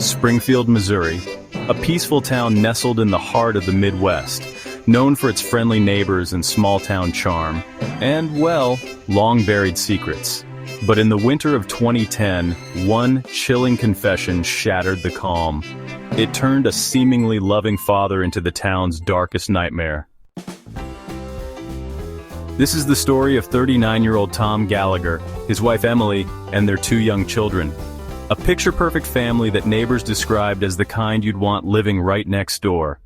Springfield, Missouri, a peaceful town nestled in the heart of the Midwest, known for its friendly neighbors and small-town charm, and, well, long-buried secrets. But in the winter of 2010, one chilling confession shattered the calm. It turned a seemingly loving father into the town's darkest nightmare. This is the story of 39-year-old Tom Gallagher, his wife Emily, and their two young children. A picture-perfect family that neighbors described as the kind you'd want living right next door.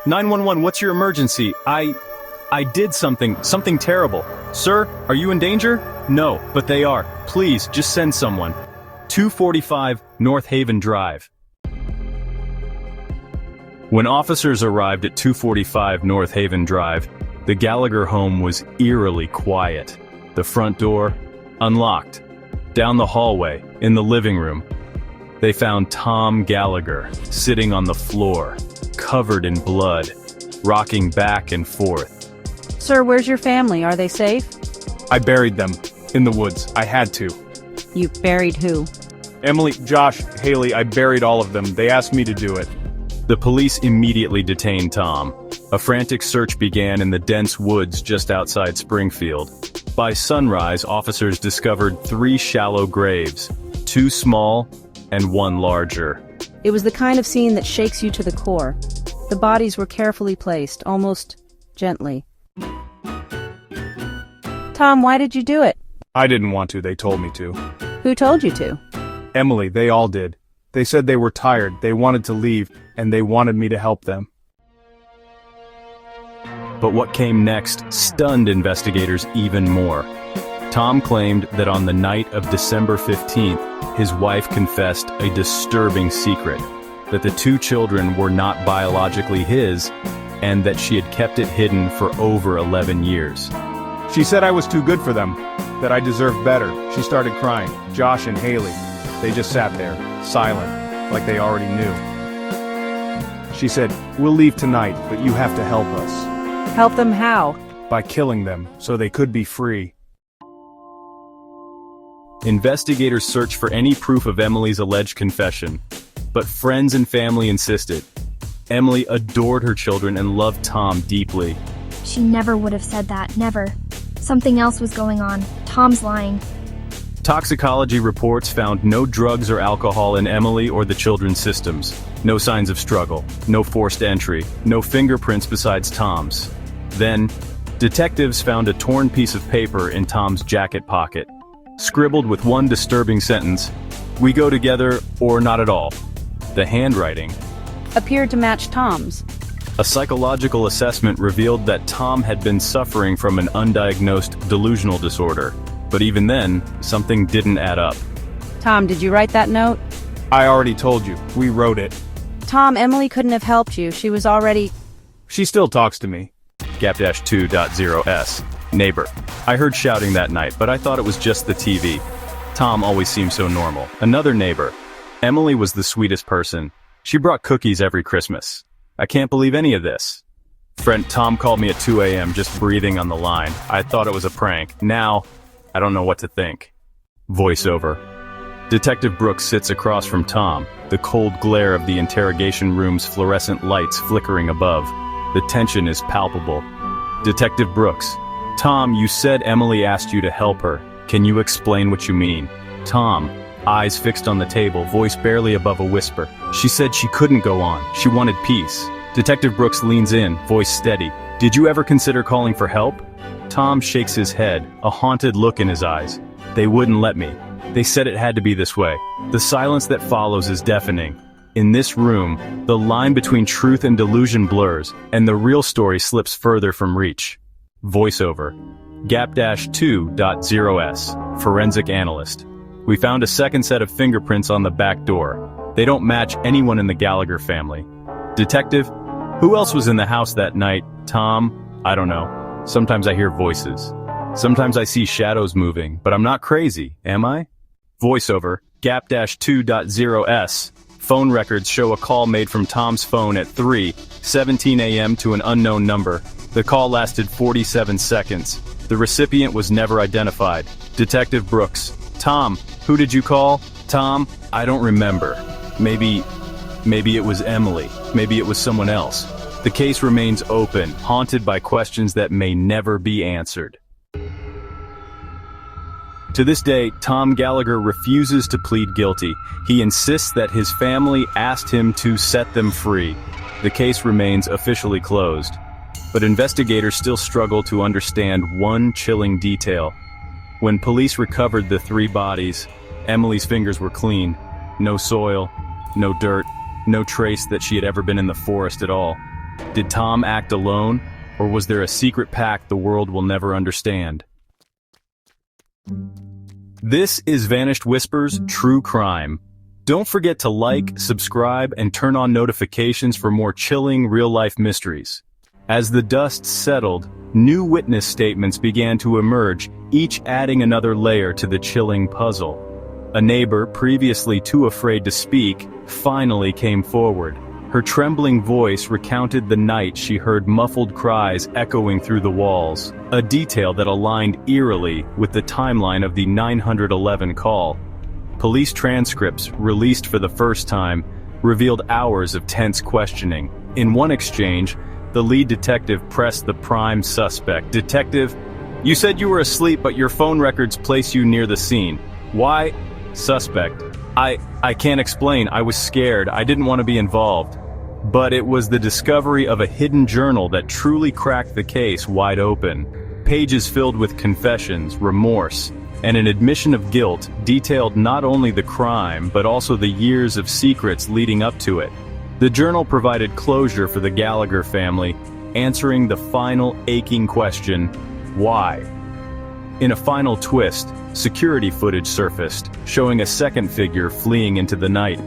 911, what's your emergency? I did something terrible. Sir, are you in danger? No, but they are. Please, just send someone. 245 North Haven Drive. When officers arrived at 245 North Haven Drive, the Gallagher home was eerily quiet. The front door, unlocked. Down the hallway, in the living room, they found Tom Gallagher sitting on the floor, covered in blood, rocking back and forth. Sir, where's your family? Are they safe? I buried them in the woods. I had to. You buried who? Emily, Josh, Haley, I buried all of them. They asked me to do it. The police immediately detained Tom. A frantic search began in the dense woods just outside Springfield. By sunrise, officers discovered 3 shallow graves, 2 small and 1 larger. It was the kind of scene that shakes you to the core. The bodies were carefully placed, almost gently. Tom, why did you do it? I didn't want to, they told me to. Who told you to? Emily, they all did. They said they were tired, they wanted to leave, and they wanted me to help them. But what came next stunned investigators even more. Tom claimed that on the night of December 15th, his wife confessed a disturbing secret, that the 2 children were not biologically his, and that she had kept it hidden for over 11 years. She said I was too good for them, that I deserved better. She started crying. Josh and Haley, they just sat there, silent, like they already knew. She said, "We'll leave tonight, but you have to help us." Help them how? By killing them, so they could be free. Investigators searched for any proof of Emily's alleged confession, but friends and family insisted. Emily adored her children and loved Tom deeply. She never would have said that, never. Something else was going on. Tom's lying. Toxicology reports found no drugs or alcohol in Emily or the children's systems. No signs of struggle, no forced entry, no fingerprints besides Tom's. Then, detectives found a torn piece of paper in Tom's jacket pocket, scribbled with one disturbing sentence, "We go together or not at all." The handwriting Appeared to match Tom's. A psychological assessment revealed that Tom had been suffering from an undiagnosed delusional disorder. But even then, something didn't add up. Tom, did you write that note? I already told you, we wrote it. Tom, Emily couldn't have helped you. She was already... She still talks to me. Gap-2.0s. Neighbor. I heard shouting that night, but I thought it was just the TV. Tom always seemed so normal. Another neighbor. Emily was the sweetest person. She brought cookies every Christmas. I can't believe any of this. Friend Tom called me at 2 a.m. just breathing on the line. I thought it was a prank. Now, I don't know what to think. Voiceover. Detective Brooks sits across from Tom, the cold glare of the interrogation room's fluorescent lights flickering above. The tension is palpable. Detective Brooks. Tom, you said Emily asked you to help her. Can you explain what you mean? Tom, eyes fixed on the table, voice barely above a whisper. She said she couldn't go on. She wanted peace. Detective Brooks leans in, voice steady. Did you ever consider calling for help? Tom shakes his head, a haunted look in his eyes. They wouldn't let me. They said it had to be this way. The silence that follows is deafening. In this room, the line between truth and delusion blurs, and the real story slips further from reach. Voiceover. Gap-2.0s. Forensic analyst. We found a second set of fingerprints on the back door. They don't match anyone in the Gallagher family. Detective, who else was in the house that night? Tom? I don't know. Sometimes I hear voices. Sometimes I see shadows moving, but I'm not crazy, am I? Voiceover. Gap-2.0s. Phone records show a call made from Tom's phone at 3:17 a.m. to an unknown number. The call lasted 47 seconds. The recipient was never identified. Detective Brooks. Tom, who did you call? Tom, I don't remember. Maybe it was Emily. Maybe it was someone else. The case remains open, haunted by questions that may never be answered. To this day, Tom Gallagher refuses to plead guilty. He insists that his family asked him to set them free. The case remains officially closed. But investigators still struggle to understand one chilling detail. When police recovered the 3 bodies, Emily's fingers were clean. No soil, no dirt, no trace that she had ever been in the forest at all. Did Tom act alone, or was there a secret pact the world will never understand? This is Vanished Whispers True Crime. Don't forget to like, subscribe, and turn on notifications for more chilling real-life mysteries. As the dust settled, new witness statements began to emerge, each adding another layer to the chilling puzzle. A neighbor, previously too afraid to speak, finally came forward. Her trembling voice recounted the night she heard muffled cries echoing through the walls, a detail that aligned eerily with the timeline of the 911 call. Police transcripts, released for the first time, revealed hours of tense questioning. In one exchange, the lead detective pressed the prime suspect. "Detective, you said you were asleep, but your phone records place you near the scene. Why?" Suspect: I can't explain. I was scared. I didn't want to be involved. But it was the discovery of a hidden journal that truly cracked the case wide open. Pages filled with confessions, remorse, and an admission of guilt detailed not only the crime but also the years of secrets leading up to it. The journal provided closure for the Gallagher family, answering the final aching question, why? In a final twist, security footage surfaced, showing a second figure fleeing into the night.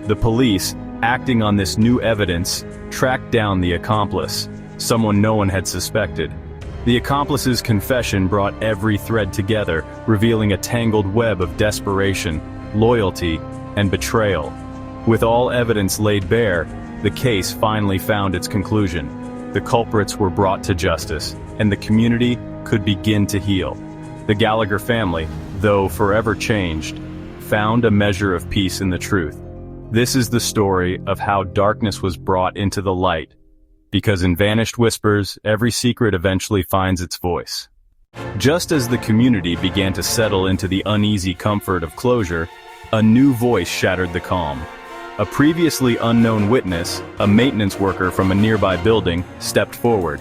The police, acting on this new evidence, tracked down the accomplice, someone no one had suspected. The accomplice's confession brought every thread together, revealing a tangled web of desperation, loyalty, and betrayal. With all evidence laid bare, the case finally found its conclusion. The culprits were brought to justice, and the community could begin to heal. The Gallagher family, though forever changed, found a measure of peace in the truth. This is the story of how darkness was brought into the light, because in Vanished Whispers, every secret eventually finds its voice. Just as the community began to settle into the uneasy comfort of closure, a new voice shattered the calm. A previously unknown witness, a maintenance worker from a nearby building, stepped forward.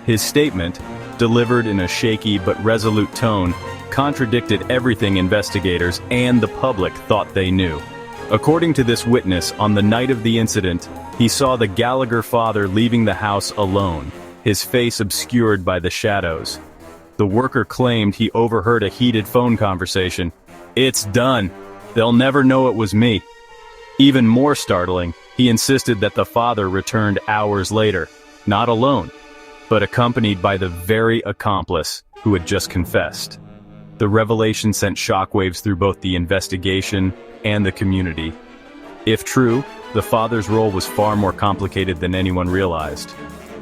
His statement, delivered in a shaky but resolute tone, contradicted everything investigators and the public thought they knew. According to this witness, on the night of the incident, he saw the Gallagher father leaving the house alone, his face obscured by the shadows. The worker claimed he overheard a heated phone conversation. "It's done. They'll never know it was me." Even more startling, he insisted that the father returned hours later, not alone, but accompanied by the very accomplice who had just confessed. The revelation sent shockwaves through both the investigation and the community. If true, the father's role was far more complicated than anyone realized.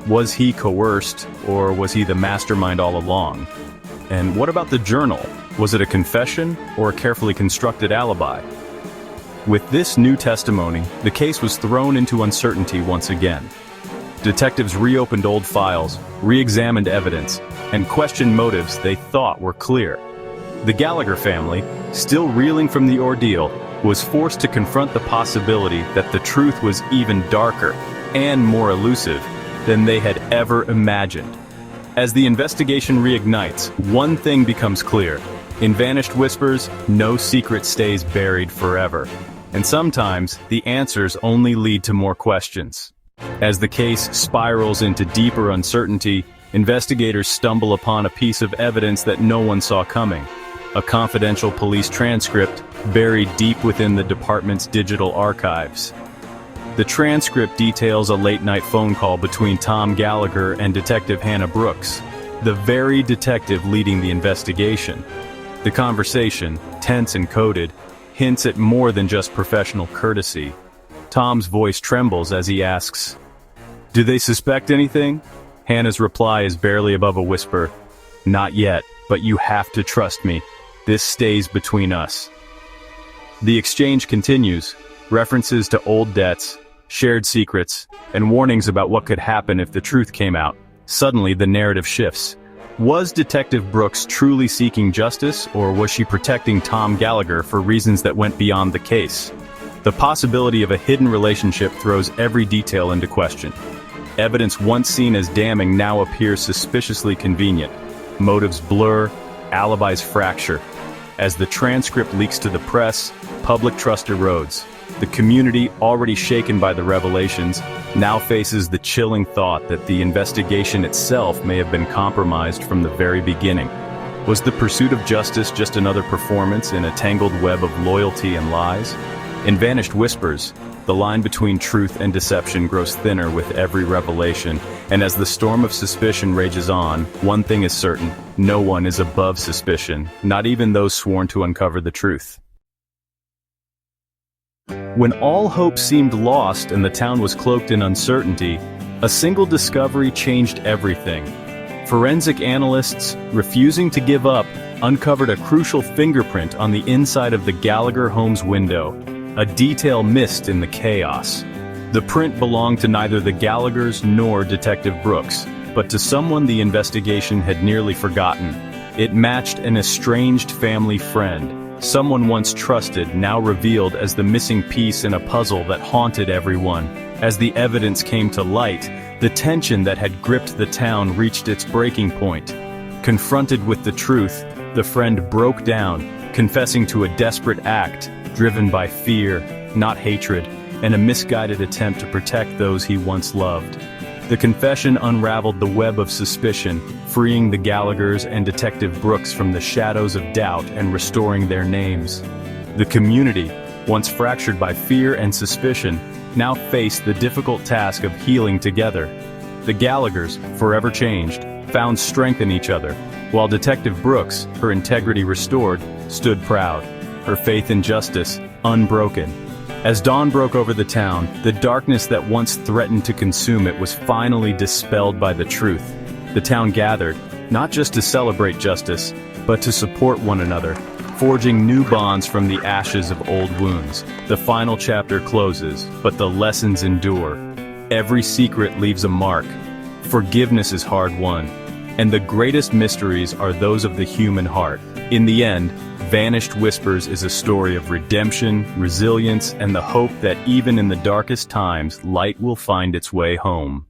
Was he coerced, or was he the mastermind all along? And what about the journal? Was it a confession, or a carefully constructed alibi? With this new testimony, the case was thrown into uncertainty once again. Detectives reopened old files, re-examined evidence, and questioned motives they thought were clear. The Gallagher family, still reeling from the ordeal, was forced to confront the possibility that the truth was even darker and more elusive than they had ever imagined. As the investigation reignites, one thing becomes clear. In Vanished Whispers, no secret stays buried forever. And sometimes, the answers only lead to more questions. As the case spirals into deeper uncertainty, investigators stumble upon a piece of evidence that no one saw coming. A confidential police transcript buried deep within the department's digital archives. The transcript details a late-night phone call between Tom Gallagher and Detective Hannah Brooks, the very detective leading the investigation. The conversation, tense and coded, hints at more than just professional courtesy. Tom's voice trembles as he asks, "Do they suspect anything?" Hannah's reply is barely above a whisper, "Not yet, but you have to trust me. This stays between us." The exchange continues, references to old debts, shared secrets, and warnings about what could happen if the truth came out. Suddenly, the narrative shifts. Was Detective Brooks truly seeking justice, or was she protecting Tom Gallagher for reasons that went beyond the case? The possibility of a hidden relationship throws every detail into question. Evidence once seen as damning now appears suspiciously convenient. Motives blur, alibis fracture. As the transcript leaks to the press, public trust erodes. The community, already shaken by the revelations, now faces the chilling thought that the investigation itself may have been compromised from the very beginning. Was the pursuit of justice just another performance in a tangled web of loyalty and lies? In Vanished Whispers, the line between truth and deception grows thinner with every revelation, and as the storm of suspicion rages on, one thing is certain: no one is above suspicion, not even those sworn to uncover the truth. When all hope seemed lost and the town was cloaked in uncertainty, a single discovery changed everything. Forensic analysts, refusing to give up, uncovered a crucial fingerprint on the inside of the Gallagher home's window, a detail missed in the chaos. The print belonged to neither the Gallaghers nor Detective Brooks, but to someone the investigation had nearly forgotten. It matched an estranged family friend, someone once trusted, now revealed as the missing piece in a puzzle that haunted everyone. As the evidence came to light, the tension that had gripped the town reached its breaking point. Confronted with the truth, the friend broke down, confessing to a desperate act, driven by fear, not hatred, and a misguided attempt to protect those he once loved. The confession unraveled the web of suspicion, freeing the Gallaghers and Detective Brooks from the shadows of doubt and restoring their names. The community, once fractured by fear and suspicion, now faced the difficult task of healing together. The Gallaghers, forever changed, found strength in each other, while Detective Brooks, her integrity restored, stood proud, her faith in justice unbroken. As dawn broke over the town, the darkness that once threatened to consume it was finally dispelled by the truth. The town gathered, not just to celebrate justice, but to support one another, forging new bonds from the ashes of old wounds. The final chapter closes, but the lessons endure. Every secret leaves a mark. Forgiveness is hard won, and the greatest mysteries are those of the human heart. In the end, Vanished Whispers is a story of redemption, resilience, and the hope that even in the darkest times, light will find its way home.